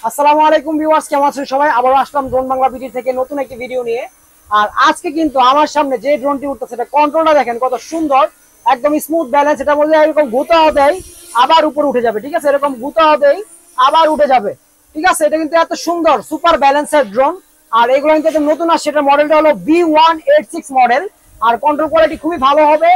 আসসালামু আলাইকুম ভিউয়ার্স, কেমন আছেন সবাই? আবারও আসলাম ড্রোন বাংলা ভিডিও থেকে নতুন একটি ভিডিও নিয়ে। আর আজকে কিন্তু আমার সামনে যে ড্রোনটি উঠতেছে, এটা কন্ট্রোলটা দেখেন কত সুন্দর, একদম স্মুথ ব্যালেন্স। এটা বলতে এরকম গুতাও দেয় আবার উপরে উঠে যাবে, ঠিক আছে? এরকম গুতাও দেয় আবার উঠে যাবে, ঠিক আছে? এটা কিন্তু এত সুন্দর সুপার ব্যালেন্সের ড্রোন। আর এগুলো কিন্তু একদম নতুন আসছে। এটা মডেলটা হলো B186 মডেল। আর কন্ট্রোল কোয়ালিটি খুবই ভালো হবে।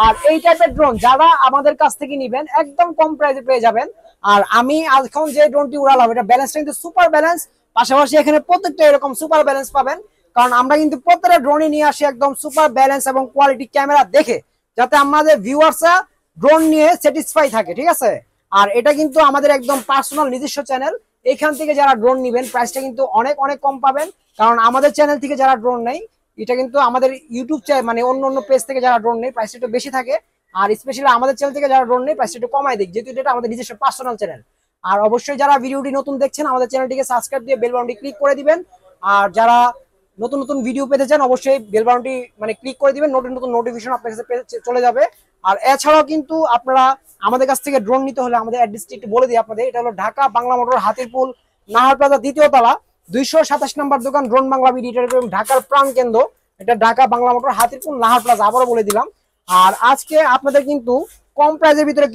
আর এই টাইপের ড্রোন যারা আমাদের কাছ থেকে নিবেন একদম কম প্রাইসে পেয়ে যাবেন। আর আমি এখন যে ড্রোনটি উড়ালাম, এটা ব্যালেন্সটা কিন্তু সুপার ব্যালেন্স। পাশাপাশি এখানে প্রত্যেকটা এরকম সুপার ব্যালেন্স পাবেন, কারণ আমরা কিন্তু প্রত্যেকটা ড্রোনই নিয়ে আসি একদম সুপার ব্যালেন্স এবং কোয়ালিটি ক্যামেরা দেখে, যাতে আমাদের ভিউয়ার্সরা ড্রোন নিয়ে স্যাটিসফাই থাকে, ঠিক আছে? আর এটা কিন্তু আমাদের একদম পার্সোনাল নিজস্ব চ্যানেল। এখান থেকে যারা ড্রোন নিবেন প্রাইসটা কিন্তু অনেক অনেক কম পাবেন, কারণ আমাদের চ্যানেল থেকে যারা ড্রোন নেই, এটা কিন্তু আমাদের ইউটিউব মানে অন্য অন্য পেজ থেকে যারা ড্রোন নেই প্রাইসটা একটু বেশি থাকে। আর স্পেশালি আমাদের চ্যানেল থেকে যারা ড্রোন নেই প্রাইসটা একটু কমাই দিক, যেহেতু এটা আমাদের নিজস্ব পার্সোনাল চ্যানেল। আর অবশ্যই যারা ভিডিওটি নতুন দেখছেন, আমাদের চ্যানেলটিকে সাবস্ক্রাইব দিয়ে বেল বাটনটি ক্লিক করে দিবেন। আর যারা নতুন নতুন ভিডিও পেতে চান অবশ্যই বেল বাটনটি ক্লিক করে দিবেন, নতুন নতুন নোটিফিকেশন আপনার কাছে চলে যাবে। আর এছাড়াও কিন্তু আপনারা আমাদের কাছ থেকে ড্রোন নিতে হলে আমাদের অ্যাড্রেসটি একটু বলে দিই আপনাদের। এটা হলো ঢাকা বাংলা মোটর, হাতিরপুল, নাহার প্লাজা, দ্বিতীয় তলা, 227 নম্বর দোকান, ড্রোন বাংলা ভিডিও। এটা ঢাকার প্রাণ কেন্দ্র। এটা ঢাকা বাংলা মোটর, হাতিরপুল, নাহার প্লাজা, আবারও বলে দিলাম। আর আজকে আপনাদের কিন্তু কম প্রাইসের ভিতরে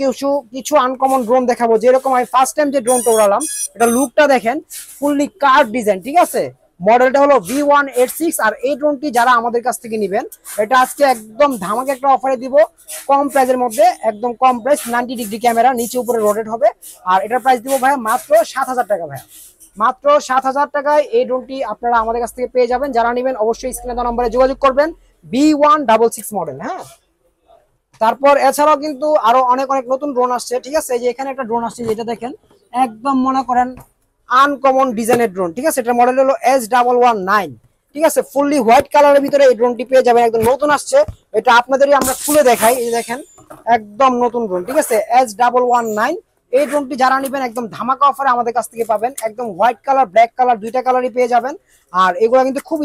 কিছু আনকমন ড্রোন দেখাবো। যেরকম আমি ফার্স্ট টাইম যে ড্রোনটা উড়ালাম, এটা লুকটা দেখেন, ফুললি কার্ভ ডিজাইন, ঠিক আছে? মডেলটা হলো B186। আর এই ড্রোনটি যারা আমাদের কাছ থেকে নিবেন, এটা আজকে একদম ধামাকা একটা অফারে দিব, কম প্রাইসের মধ্যে, একদম কম প্রাইস। 90 ডিগ্রি ক্যামেরা, নিচে উপরে রোটেট হবে। আর এটার প্রাইস দিব ভাইয়া মাত্র 7,000 টাকা। ভাইয়া মাত্র 7,000 টাকায় এই ড্রোনটি আপনারা আমাদের কাছ থেকে পেয়ে যাবেন। যারা নেবেন অবশ্যই স্ক্রিনে দেওয়া নম্বরে যোগাযোগ করবেন। B166 model. হ্যাঁ, তারপর এছাড়াও কিন্তু আরো অনেক অনেক নতুন ড্রোন আসছে, ঠিক আছে? এই যে এখানে একটা ড্রোন আসছে, যেটা দেখেন একদম মনে করেন আনকমন ডিজাইনের ড্রোন, ঠিক আছে? এটা মডেল হলো S119, ঠিক আছে? ফুললি হোয়াইট কালারের ভিতরে এই ড্রোনটি পেয়ে যাবেন, একদম নতুন আসছে। এটা আপনাদেরই আমরা খুলে দেখাই। এই দেখেন একদম নতুন ড্রোন, ঠিক আছে? S119। এই ড্রোনটি যারা নেবেন একদম ধামাকা অফারে আমাদের কাছ থেকে পাবেন। একদম হোয়াইট কালার, ব্ল্যাক কালার, দুইটা কালারই পেয়ে যাবেন। আর এগুলো কিন্তু খুব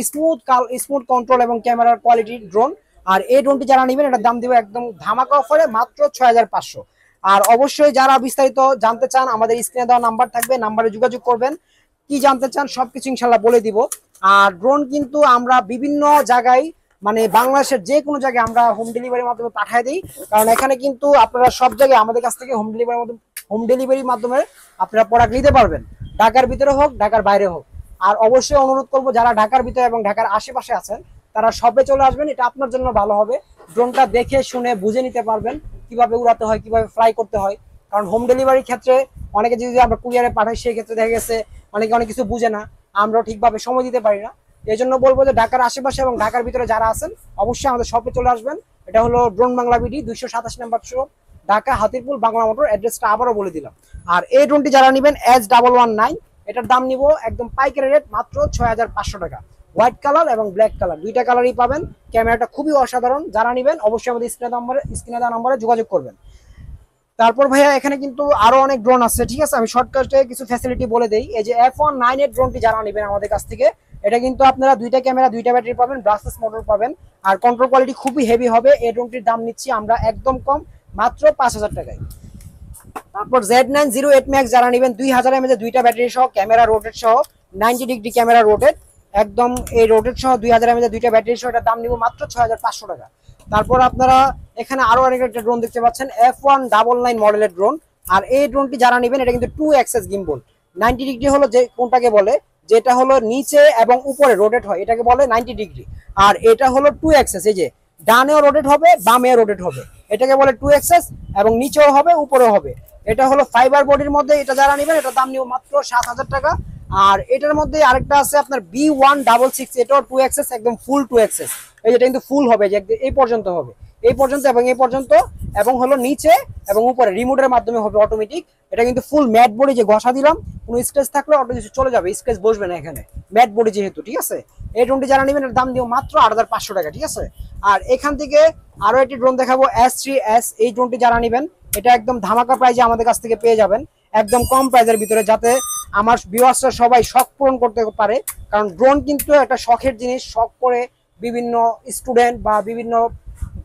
স্মুথ কন্ট্রোল এবং ক্যামেরার কোয়ালিটির ড্রোন। আর এই ড্রোনটি যারা নেবেন, এটার দাম দিব একদম ধামাকা অফারে মাত্র 6,500। আর অবশ্যই যারা বিস্তারিত জানতে চান, আমাদের স্ক্রিনে দেওয়া নাম্বার থাকবে, নাম্বারে যোগাযোগ করবেন। কি জানতে চান সবকিছু ইনশাল্লাহ বলে দিব। আর ড্রোন কিন্তু আমরা বিভিন্ন জায়গায়, বাংলাদেশের যে কোনো জায়গায় আমরা হোম ডেলিভারির মাধ্যমে পাঠিয়ে দিই। কারণ এখানে কিন্তু আপনারা সব জায়গায় আমাদের কাছ থেকে হোম ডেলিভারির মাধ্যমে আপনারা প্রোডাক্ট নিতে পারবেন, ঢাকার ভিতরে হোক ঢাকার বাইরে হোক। আর অবশ্যই অনুরোধ করবো, যারা ঢাকার ভিতরে এবং ঢাকার আশেপাশে আছেন তারা সবে চলে আসবেন, এটা আপনার জন্য ভালো হবে। ড্রোনটা দেখে শুনে বুঝে নিতে পারবেন কিভাবে উড়াতে হয়, কিভাবে ফ্লাই করতে হয়। কারণ হোম ডেলিভারির ক্ষেত্রে অনেকে যদি আমরা কুরিয়ারে পাঠাই, সেই ক্ষেত্রে দেখা গেছে অনেকে অনেক কিছু বুঝে না, আমরাও ঠিকভাবে সময় দিতে পারি না। এই জন্য বলবো যে ঢাকার আশেপাশে এবং ঢাকার ভিতরে যারা আছেন অবশ্যই আমাদের শপে চলে আসবেন। এটা হলো ড্রোন বাংলা বিডি, 227 নম্বর শপ, ঢাকা হাতিরপুল, বাংলা মোটর। অ্যাড্রেসটা আবারও বলে দিলাম। আর এই ড্রোনটি যারা নেবেন S119, এটার দাম নিব একদম পাইকারি রেট মাত্র 6,500 টাকা। হোয়াইট কালার এবং ব্ল্যাক কালার, দুইটা কালারই পাবেন। ক্যামেরাটা খুবই অসাধারণ। যারা নেবেন অবশ্যই আমাদের স্ক্রিনে দেওয়া নম্বরে যোগাযোগ করবেন। তারপর ভাইয়া এখানে কিন্তু আরো অনেক ড্রোন আছে, ঠিক আছে? আমি শর্টকাটে কিছু ফ্যাসিলিটি বলে দেই। এই যে F19 এর ড্রোনটি যারা নেবেন আমাদের কাছ থেকে, এটা কিন্তু আপনারা দুইটা ক্যামেরা, দুইটা ব্যাটারি পাবেন, ব্রাসলেস মোটর পাবেন। আর কন্ট্রোল কোয়ালিটি খুবই হেভি হবে। এই ড্রোনটির দাম নিচ্ছি আমরা একদম কম, মাত্র 5,000 টাকায়। তারপর Z908 Max যারা নেবেন, 2000 mAh দুইটা ব্যাটারি সহ, ক্যামেরা রোটেট সহ, 90 ডিগ্রি ক্যামেরা রোটেট, একদম এই রোটেট সহ 2000 mAh দুইটা ব্যাটারি সহ, এটার দাম নিব মাত্র 6,500 টাকা। তারপর আপনারা এখানে আরো অনেক একটা ড্রোন দেখতে পাচ্ছেন, F199 মডেলের ড্রোন। আর এই ড্রোনটি যারা নেবেন, এটা কিন্তু 2 অ্যাক্সেস গিম্বল। 90 ডিগ্রি হলো যে কোনটাকে বলে, যেটা হলো নিচে এবং উপরে রোটেট হয়, এটাকে বলে 90 ডিগ্রি। আর এটা হলো 2 অ্যাক্সেস, এই যে ডানেও রোটেট হবে, বামেও রোটেট হবে, এটাকে বলে 2 অ্যাক্সেস। এবং নিচেও হবে, উপরেও হবে। এটা হলো ফাইবার বডির মধ্যে। এটা যারা নেবেন এটার দাম নিব মাত্র 7,000 টাকা। আর এটার মধ্যে আরেকটা আছে আপনার B166, এটাও 2 অ্যাক্সেস, একদম ফুল 2 অ্যাক্সেস। এই যেটা কিন্তু ফুল হবে, যে এই পর্যন্ত হবে, এই পর্যন্ত এবং এই পর্যন্ত, এবং হলো নিচে এবং উপরে রিমোটের মাধ্যমে হবে অটোমেটিক। এটা কিন্তু ফুল ম্যাট বডি, যে ঘষা দিলাম কোনো স্ক্র্যাচ থাকলে অটো কিছু চলে যাবে, স্ক্র্যাচ বসবে না এখানে, ম্যাট বডি যেহেতু, ঠিক আছে? এই ড্রোনটি যারা নেবেন এর দাম দিব মাত্র 8,500 টাকা, ঠিক আছে? আর এখান থেকে আরো একটি ড্রোন দেখাবো, S3S। এই ড্রোনটি যারা নেবেন এটা একদম ধামাকা প্রাইজে আমাদের কাছ থেকে পেয়ে যাবেন, একদম কম প্রাইজের ভিতরে, যাতে আমার ভিউয়ার্সরা সবাই শখ পূরণ করতে পারে। কারণ ড্রোন কিন্তু একটা শখের জিনিস, শখ করে বিভিন্ন স্টুডেন্ট বা বিভিন্ন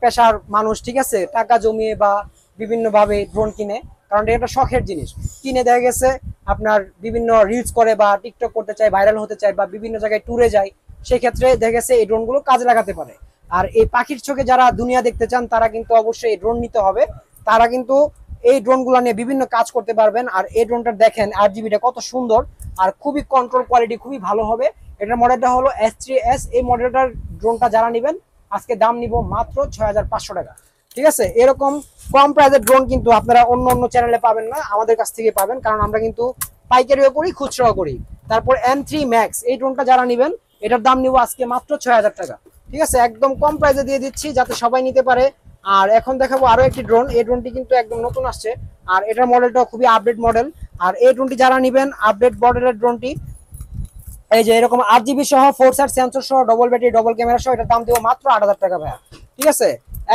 পেশার মানুষ, ঠিক আছে, টাকা জমিয়ে বা বিভিন্ন ভাবে ড্রোন কিনে। কারণ এটা একটা শখের জিনিস। কিনে দেখা গেছে আপনার বিভিন্ন রিলস করে বা টিকটক করতে চায়, ভাইরাল হতে চায় বা বিভিন্ন জায়গায় ট্যুরে যায়, সেই ক্ষেত্রে দেখা গেছে এই ড্রোনগুলো কাজে লাগাতে পারে। আর এই পাখির চোখে যারা দুনিয়া দেখতে চান তারা কিন্তু অবশ্যই এই ড্রোন নিতে হবে। তারা কিন্তু এই ড্রোনগুলো নিয়ে বিভিন্ন কাজ করতে পারবেন। আর এই ড্রোনটা দেখেন 8GB কত সুন্দর, আর খুবই কন্ট্রোল কোয়ালিটি খুবই ভালো হবে। এটার মডেলটা হলো S3S। এই মডেলটার ড্রোনটা যারা নেবেন আজকে দাম নিব মাত্র 6500 টাকা। ঠিক আছে, এরকম কম প্রাইসের ড্রোন কিন্তু আপনারা অন্য অন্য চ্যানেলে পাবেন না, আমাদের কাছ থেকে পাবেন, কারণ আমরা কিন্তু পাইকারিও করি, খুচরাও করি। তারপর M3 Max, এই ড্রোনটা যারা নেবেন এটার দাম নিব আজকে মাত্র 6000 টাকা। ঠিক আছে, একদম কম প্রাইসে দিয়ে দিচ্ছি যাতে সবাই নিতে পারে। আর এখন দেখাবো আরো একটি ড্রোন। এই ড্রোনটি কিন্তু একদম নতুন আসছে, আর এটার মডেলটা খুবই আপডেট মডেল। আর এই ড্রোনটি যারা নেবেন আপডেট মডেলের ড্রোনটি, এই যে এরকম 8GB সহ 4 সাইড সেন্সর সহ ডবল ব্যাটারি ডবল ক্যামেরা সহ, এটার দাম দিব মাত্র 8000 টাকা ভাইয়া। ঠিক আছে,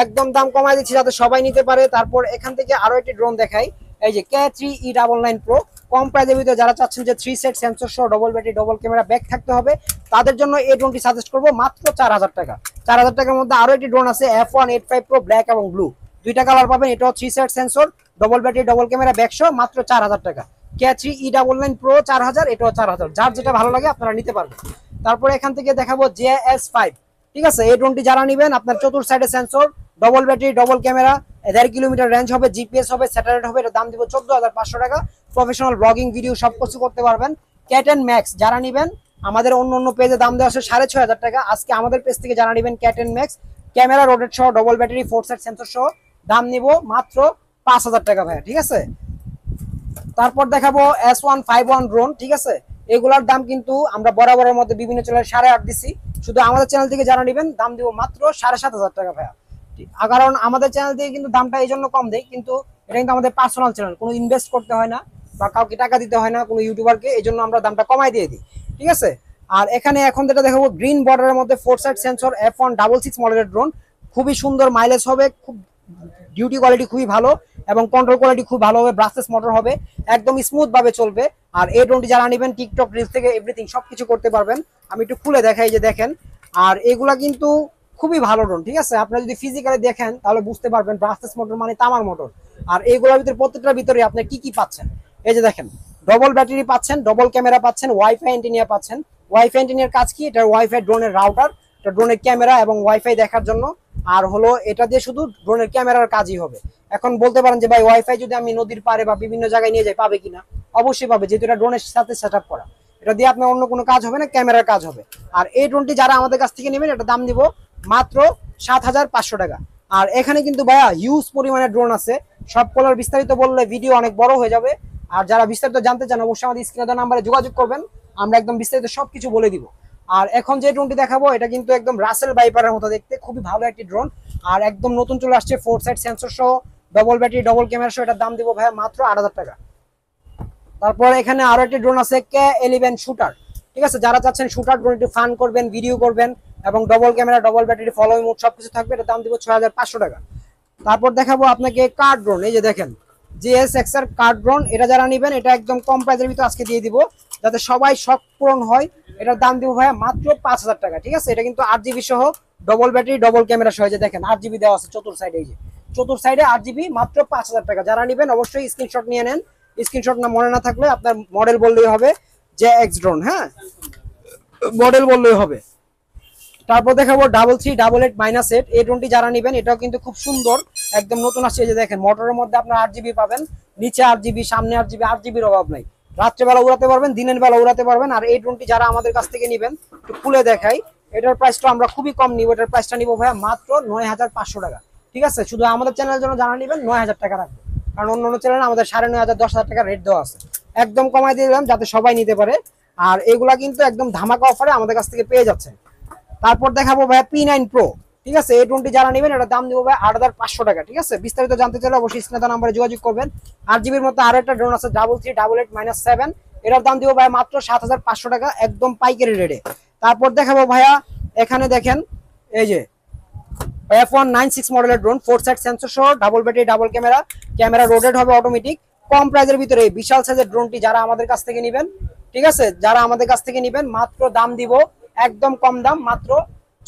একদম দাম কমাই দিচ্ছি যাতে সবাই নিতে পারে। তারপর এখান থেকে আরো একটি ড্রোন দেখাই, এই যে K3E99 Pro। কম প্রাইসের ভিতরে যারা চাচ্ছেন যে 3 সেট সেন্সর সহ double battery double camera back থাকতে হবে, তাদের জন্য এই ড্রোনটি সাজেস্ট করবো মাত্র 4000 টাকা। 4000 টাকার মধ্যে আরো একটি ড্রোন আছে F185 Pro, ব্ল্যাক এবং ব্লু, দুইটা কালার পাবেন। এটাও 3 set sensor double battery double camera back সহ মাত্র 4000 টাকা। K3E99 Pro 4000, এটাও 4000। যার যেটা ভালো লাগে আপনারা নিতে পারবেন। তারপরে এখান থেকে দেখাবো JS5। ঠিক আছে, এই ড্রোনটি যারা নেবেন আপনার চতুর সাইডে sensor, double battery double camera, 1.5 kilometre range হবে, জিপিএস হবে, স্যাটেলাইট হবে। এটার দাম দিব 14500 টাকা। প্রফেশনাল ব্লগিং ভিডিও সব কিছু করতে পারবেন। K10 Max যারা নেবেন, আমাদের অন্য অন্য পেজে দাম দেওয়া আছে 6500 টাকা। আজকে আমাদের পেজ থেকে যারা নেবেন K10 Max ক্যামেরা রোটেট সহ ডবল ব্যাটারি 4 সাইড সেন্সর সহ, দাম নিব মাত্র 5000 টাকা ভাই। ঠিক আছে, তারপর দেখাবো S151 ড্রোন। ঠিক আছে, এগুলার দাম কিন্তু আমরা বরাবরের মধ্যে বিভিন্ন চ্যানেলে 8.5 দিচ্ছি, শুধু আমাদের চ্যানেল থেকে যারা নেবেন দাম দিব মাত্র 7500 টাকা ভাইয়া। কারণ আমাদের চ্যানেল থেকে কিন্তু দামটা এই জন্য কম দেয়, কিন্তু এটা কিন্তু আমাদের পার্সোনাল চ্যানেল, কোনো ইনভেস্ট করতে হয় না বা কাউকে টাকা দিতে হয় না কোনো ইউটিউবারকে, এই জন্য আমরা দামটা কমাই দিয়ে দিই। ঠিক আছে, আর এখানে এখন যেটা দেখাবো গ্রিন বর্ডারের মধ্যে 4 সাইড সেন্সর F166 মডেলের ড্রোন, খুবই সুন্দর, মাইলেজ হবে, খুব ডিউটি কোয়ালিটি খুবই ভালো এবং কন্ট্রোল কোয়ালিটি খুব ভালো হবে, ব্রাসলেস মোটর হবে, একদম স্মুথ ভাবে চলবে। আর এই ড্রোনটি যারা নেবেন টিকটক রিলস থেকে এভরিথিং সবকিছু করতে পারবেন। আমি একটু খুলে দেখাই, যে দেখেন। আর এগুলা কিন্তু খুবই ভালো ড্রোন। ঠিক আছে, আপনারা যদি ফিজিক্যালি দেখেন তাহলে বুঝতে পারবেন ব্রাসলেস মোটর মানে তামার মোটর। আর এইগুলোর ভিতরে প্রত্যেকটার ভিতরে আপনি কি কি পাচ্ছেন, এই যে দেখেন, ডবল ব্যাটারি পাচ্ছেন, ডবল ক্যামেরা পাচ্ছেন, ওয়াইফাই অ্যান্টেনা পাচ্ছেন। ওয়াইফাই অ্যান্টেনার কাজ কি, এটা ওয়াইফাই ড্রোনের রাউটার, এটা ড্রোনের ক্যামেরা এবং ওয়াইফাই দেখার জন্য। আর হলো এটা দিয়ে শুধু ড্রোনের ক্যামেরার কাজই হবে। এখন বলতে পারেন যে ভাই ওয়াইফাই যদি আমি নদীর পাড়ে বা বিভিন্ন জায়গায় নিয়ে যাই পাবে কিনা, অবশ্যই পাবে, যেহেতু এটা ড্রোনের সাথে সেটআপ করা। এটা দিয়ে আপনার অন্য কোনো কাজ হবে না, ক্যামেরার কাজ হবে। আর এই ড্রোনটি যারা আমাদের কাছ থেকে নেবেন এটা দাম দিব মাত্র 7500 টাকা। আর এখানে কিন্তু ভাইয়া হিউজ পরিমাণে ড্রোন আছে, সবগুলোর বিস্তারিত বললে ভিডিও অনেক বড় হয়ে যাবে। আর যারা বিস্তারিত জানতে চান অবশ্যই আমাদের স্ক্রিনে দেওয়া নাম্বারে যোগাযোগ করবেন, আমরা একদম বিস্তারিত সবকিছু বলে দিব। আর এখন যে ড্রোনটি দেখাবো এটা কিন্তু একদম রাসেল ভাইপারের মতো দেখতে, খুবই ভালো একটি ড্রোন। আর একদম নতুন চলে আসছে 4 সাইড সেন্সর সহ ডবল ব্যাটারি ডবল ক্যামেরা সহ, এটার দাম দিব ভাই মাত্র 8000 টাকা। তারপর এখানে আরো একটি ড্রোন আছে K11 শুটার। ঠিক আছে, যারা চাচ্ছেন শুটার ড্রোন একটু ফান করবেন, ভিডিও করবেন এবং double camera double battery following mode সবকিছু থাকবে, এটার দাম দিব 6500 টাকা। তারপর দেখাবো আপনাকে কার ড্রোন, এই যে দেখেন JSX এর কার ড্রোন। এটা যারা নেবেন এটা একদম কম প্রাইসের ভিতরে আজকে দিয়ে দিব যাতে সবাই শখ পূরণ হয়। এটার দাম দিব ভাইয়া মাত্র 5000 টাকা। ঠিক আছে, এটা কিন্তু 8GB সহ ডবল ব্যাটারি ডবল ক্যামেরা সহ, যে দেখেন 8GB দেওয়া আছে চতুর সাইডে, এই যে চতুর সাইডে 8GB মাত্র 5000 টাকা। যারা নেবেন অবশ্যই স্ক্রিনশট নিয়ে নেন, স্ক্রিনশট না মনে না থাকলে আপনার মডেল বললেই হবে JX ড্রোন, হ্যাঁ মডেল বললেই হবে। তারপর দেখাবো 3388-8। এই ড্রোনটি যারা নেবেন এটাও কিন্তু খুব সুন্দর, একদম নতুন আসছে। এই যে দেখেন মোটরের মধ্যে আপনার 8GB পাবেন, নিচে 8GB, সামনে 8GB, 8GBর অভাব নাই। রাত্রেবেলা উড়াতে পারবেন, দিনের বেলা উড়াতে পারবেন। আর এই ড্রোনটি যারা আমাদের কাছ থেকে নেবেন একটু খুলে দেখাই, এটার প্রাইসটা আমরা খুবই কম নিব, এটার প্রাইসটা নিব ভাইয়া মাত্র 9500 টাকা। ঠিক আছে, শুধু আমাদের চ্যানেলের জন্য যারা নেবেন 9000 টাকা রাখবে, কারণ অন্য অন্য চ্যানেলে আমাদের 9500 10,000 টাকা রেট দেওয়া আছে। একদম কমাই দিয়ে দিলাম যাতে সবাই নিতে পারে। আর এগুলা কিন্তু একদম ধামাকা অফারে আমাদের কাছ থেকে পেয়ে যাচ্ছেন। তারপর দেখাবো ভাইয়া P9 Pro। ঠিক আছে, এই ড্রোনটি যারা নেবেন এটার দাম দিব ভাই 8500 টাকা। ঠিক আছে, বিস্তারিত জানতে চাইলে অবশ্যই স্ক্রিনে দেওয়া নম্বরে যোগাযোগ করবেন। 8GBর মধ্যে আরো একটা ড্রোন আছে 3388-7, এটার দাম দিব ভাই মাত্র 7500 টাকা, একদম পাইকারি রেটে। তারপর দেখাবো ভাইয়া এখানে দেখেন, এই যে F196 মডেলের ড্রোন, 4 সাইড সেন্সর সহ double battery double camera, camera rotate হবে অটোমেটিক। কম প্রাইসের ভিতরে এই বিশাল সাইজের ড্রোনটি যারা আমাদের কাছ থেকে নেবেন, ঠিক আছে, যারা আমাদের কাছ থেকে নেবেন মাত্র দাম দিব একদম কম দাম, মাত্র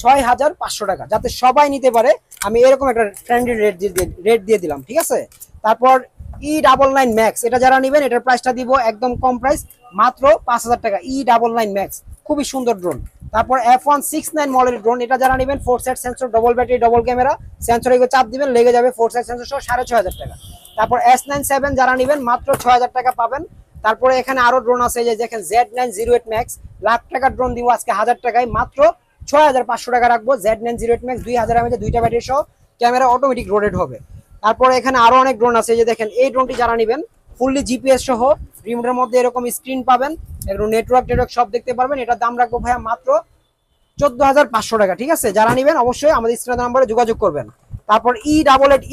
6500 টাকা, যাতে সবাই নিতে পারে। আমি এরকম একটা ট্রেন্ডি রেট দিয়ে দিলাম। ঠিক আছে, তারপর E99 ম্যাক্স, এটা যারা নেবেন এটার প্রাইসটা দিব একদম কম প্রাইস, মাত্র 5000 টাকা। E99 ম্যাক্স খুবই সুন্দর ড্রোন। তারপর F169 মডেলের ড্রোন, এটা যারা নেবেন 4 side sensor, double battery, double camera, sensor এগুলো চাপ দিবেন লেগে যাবে, 4 সাইড সেন্সর সহ 6500 টাকা। তারপর S97 যারা নেবেন মাত্র 6000 টাকা পাবেন। তারপরে এখানে আরো ড্রোন আছে, যে দেখেন Z908 ম্যাক্স, লাখ টাকার ড্রোন দিব আজকে 1000 টাকায়, মাত্র 6500 টাকা রাখবো। Z908 ম্যাক্স 2000 mAh, দুইটা ব্যাটারি সহ, ক্যামেরা অটোমেটিক রোটেট হবে। তারপরে এখানে আরো অনেক ড্রোন আছে, যে দেখেন এই ড্রোনটি যারা নেবেন ফুললি জিপিএস সহ, রিমোটের মধ্যে এরকম স্ক্রিন পাবেন, এরকম নেটওয়ার্ক সব দেখতে পারবেন। এটার দাম রাখবো ভাইয়া মাত্র 14500 টাকা। ঠিক আছে, যারা নেবেন অবশ্যই আমাদের স্ক্রিনের নাম্বারে যোগাযোগ করবেন। তারপর E88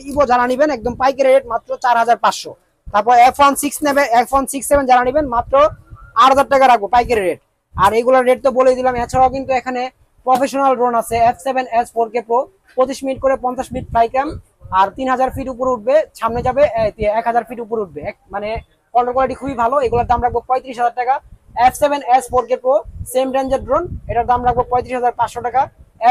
ইভো যারা নেবেন একদম পাইকারি রেট মাত্র 4500। তারপর F167 যারা নেবেন মাত্র 8000 টাকা রাখবো পাইকারি রেট। আর এগুলোর রেট তো বলেই দিলাম। এছাড়াও কিন্তু এখানে প্রফেশনাল ড্রোন আছে, F7S 4K Pro, 25 মিনিট করে 50 মিনিট ফ্লাই ক্যাম, আর 3000 ফিট উপরে উঠবে, সামনে যাবে 1000 ফিট উপরে উঠবে, মানে কন্ট্রোল কোয়ালিটি খুবই ভালো। এগুলোর দাম রাখবো 35000 টাকা। F7S 4K Pro সেম রেঞ্জের ড্রোন, এটার দাম রাখবো 35500 টাকা।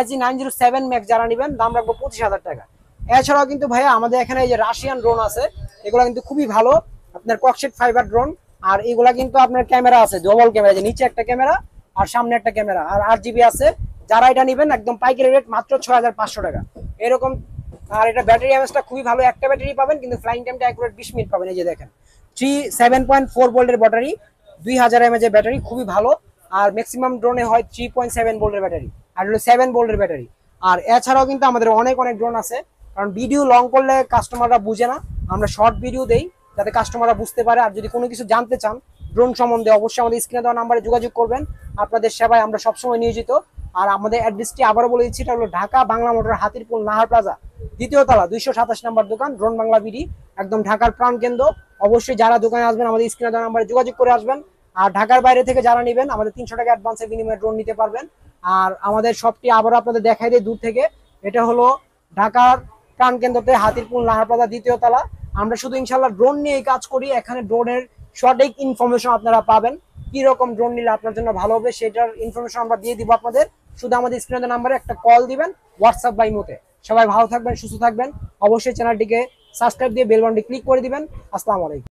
SG907 ম্যাক্স যারা নেবেন দাম রাখবো 25000 টাকা। এছাড়াও কিন্তু ভাইয়া আমাদের এখানে এই যে রাশিয়ান ড্রোন আছে, এগুলো কিন্তু খুবই ভালো, আপনার ককশেট ফাইবার ড্রোন। আর এগুলা কিন্তু আপনার ক্যামেরা আছে, ডবল ক্যামেরা, যে নিচে একটা ক্যামেরা আর সামনে একটা ক্যামেরা, আর 8GB আছে। যারা এটা নেবেন একদম পাইকারি রেট মাত্র 6500 টাকা এরকম। আর এটা ব্যাটারি এমএসটা খুবই ভালো, একটা ব্যাটারি পাবেন কিন্তু ফ্লাইং টাইমটা অ্যাকুরেট 20 মিনিট পাবেন। এই যে দেখেন 7.4 ভোল্টের ব্যাটারি, 2000 mAh ব্যাটারি, খুবই ভালো। আর ম্যাক্সিমাম ড্রোনে হয় 3.7 ভোল্টের ব্যাটারি, আর হলো 7 ভোল্টের ব্যাটারি। আর এছাড়াও কিন্তু আমাদের অনেক ড্রোন আছে, কারণ ভিডিও লং করলে কাস্টমাররা বুঝে না, আমরা শর্ট ভিডিও দেই যাতে কাস্টমাররা বুঝতে পারে। আর যদি কোনো কিছু জানতে চান ড্রোন সম্বন্ধে অবশ্যই আমাদের স্ক্রিনে দেওয়া নাম্বারে যোগাযোগ করবেন, আপনাদের সেবায় আমরা সবসময় নিয়োজিত। আর আমাদের অ্যাড্রেসটি আবারও বলে দিচ্ছি, এটা হলো ঢাকা বাংলা মোটর, হাতিরপুল নাহার প্লাজা, দ্বিতীয় তলা, 227 নম্বর দোকান, ড্রোন বাংলা বিডি, একদম ঢাকার প্রাণ কেন্দ্র। অবশ্যই যারা দোকানে আসবেন আমাদের স্ক্রিনে দেওয়া নাম্বারে যোগাযোগ করে আসবেন। আর ঢাকার বাইরে থেকে যারা নেবেন আমাদের 300 টাকা অ্যাডভান্সের বিনিময়ে ড্রোন নিতে পারবেন। আর আমাদের শপটি আবারও আপনাদের দেখাই দিই দূর থেকে, এটা হলো ঢাকার প্রাণ কেন্দ্রতে, হাতিরপুল নাহার প্লাজা, দ্বিতীয় তলা। আমরা শুধু ইনশাল্লাহ ড্রোন নিয়ে কাজ করি, এখানে ড্রোনের সঠিক ইনফরমেশন আপনারা পাবেন, কি রকম ড্রোন নিলে আপনার জন্য ভালো হবে সেটার ইনফরমেশন আমরা দিয়ে দিব আপনাদের। শুধু আমাদের স্ক্রিনের নাম্বারে একটা কল দিবেন, হোয়াটসঅ্যাপ বা ইমোতে। সবাই ভালো থাকবেন, সুস্থ থাকবেন, অবশ্যই চ্যানেলটিকে সাবস্ক্রাইব দিয়ে বেল বাটনটি ক্লিক করে দিবেন। আসসালামু আলাইকুম।